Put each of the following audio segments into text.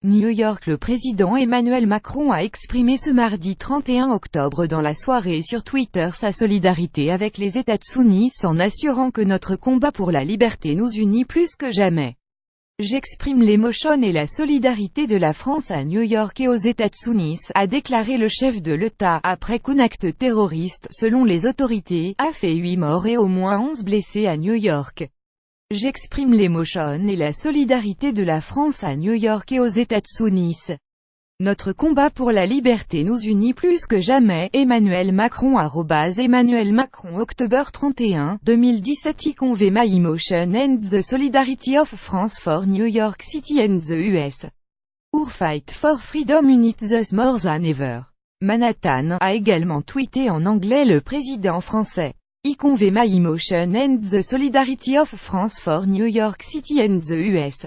New York. Le président Emmanuel Macron a exprimé ce mardi 31 octobre dans la soirée sur Twitter sa solidarité avec les États-Unis en assurant que notre combat pour la liberté nous unit plus que jamais. J'exprime l'émotion et la solidarité de la France à New York et aux États-Unis, a déclaré le chef de l'État, après qu'un acte terroriste, selon les autorités, a fait 8 morts et au moins 11 blessés à New York. J'exprime l'émotion et la solidarité de la France à New York et aux États-Unis. Notre combat pour la liberté nous unit plus que jamais. Emmanuel Macron @Emmanuel Macron October 31, 2017 I convey my emotion and the solidarity of France for New York City and the US. Our fight for freedom unites us more than ever. Manhattan, a également tweeté en anglais le président français. I convey my emotion and the solidarity of France for New York City and the US.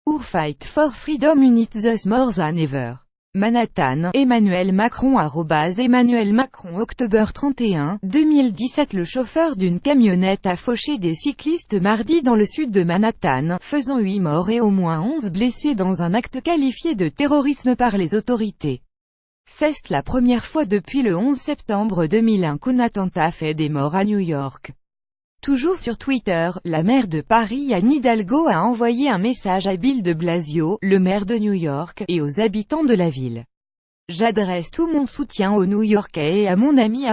Our fight for freedom unites us more than ever. Manhattan, Emmanuel Macron @Emmanuel Macron October 31, 2017 Le chauffeur d'une camionnette a fauché des cyclistes mardi dans le sud de Manhattan, faisant 8 morts et au moins 11 blessés dans un acte qualifié de terrorisme par les autorités. C'est la première fois depuis le 11 septembre 2001 qu'un attentat fait des morts à New York. Toujours sur Twitter, la maire de Paris Anne Hidalgo a envoyé un message à Bill de Blasio, le maire de New York, et aux habitants de la ville. J'adresse tout mon soutien aux New-Yorkais et à mon ami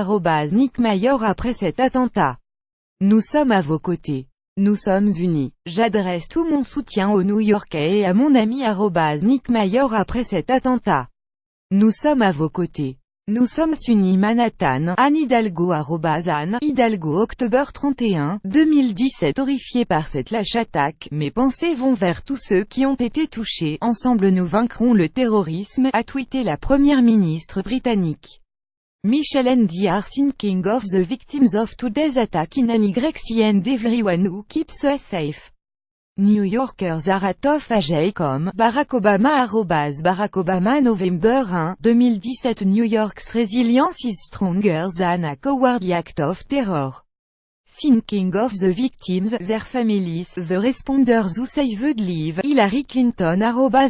Nick Mayor après cet attentat. Nous sommes à vos côtés. Nous sommes unis. J'adresse tout mon soutien aux New-Yorkais et à mon ami Nick Mayor après cet attentat. Nous sommes à vos côtés. Nous sommes unis. Manhattan, Anne Hidalgo Anne Hidalgo October 31, 2017 Horrifié par cette lâche attaque, mes pensées vont vers tous ceux qui ont été touchés. Ensemble nous vaincrons le terrorisme, a tweeté la première ministre britannique. Michelle and are thinking of the victims of today's attack in NYC and everyone who keeps us safe. New Yorkers are of age comme Barack Obama Barack Obama November 1, 2017 New York's resilience is stronger than a cowardly act of terror. Thinking of the victims, their families, the responders who saved lives. Hillary Clinton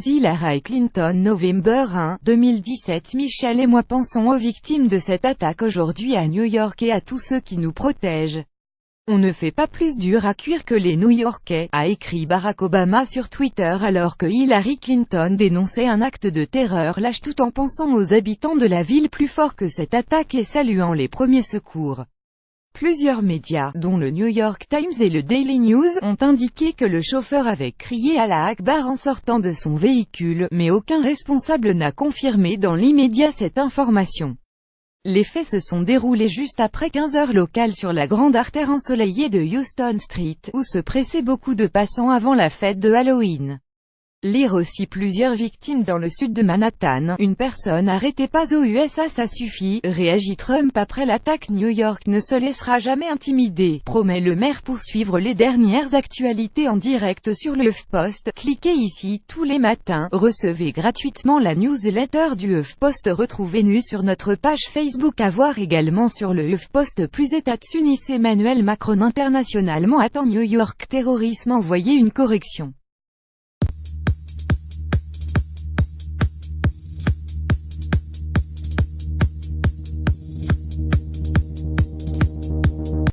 Hillary Clinton November 1, 2017 Michel et moi pensons aux victimes de cette attaque aujourd'hui à New York et à tous ceux qui nous protègent. On ne fait pas plus dur à cuire que les New-Yorkais, a écrit Barack Obama sur Twitter alors que Hillary Clinton dénonçait un acte de terreur lâche tout en pensant aux habitants de la ville plus fort que cette attaque et saluant les premiers secours. Plusieurs médias, dont le New York Times et le Daily News, ont indiqué que le chauffeur avait crié Allah Akbar en sortant de son véhicule, mais aucun responsable n'a confirmé dans l'immédiat cette information. Les faits se sont déroulés juste après 15 heures locales sur la grande artère ensoleillée de Houston Street, où se pressaient beaucoup de passants avant la fête de Halloween. Lire aussi plusieurs victimes dans le sud de Manhattan, une personne arrêtée pas aux USA ça suffit, réagit Trump après l'attaque. New York ne se laissera jamais intimider, promet le maire. Pour suivre les dernières actualités en direct sur le HuffPost, cliquez ici. Tous les matins, recevez gratuitement la newsletter du HuffPost. Retrouvez-nous sur notre page Facebook. À voir également sur le HuffPost. Plus États-Unis Emmanuel Macron internationalement attend New York terrorisme. Envoyez une correction.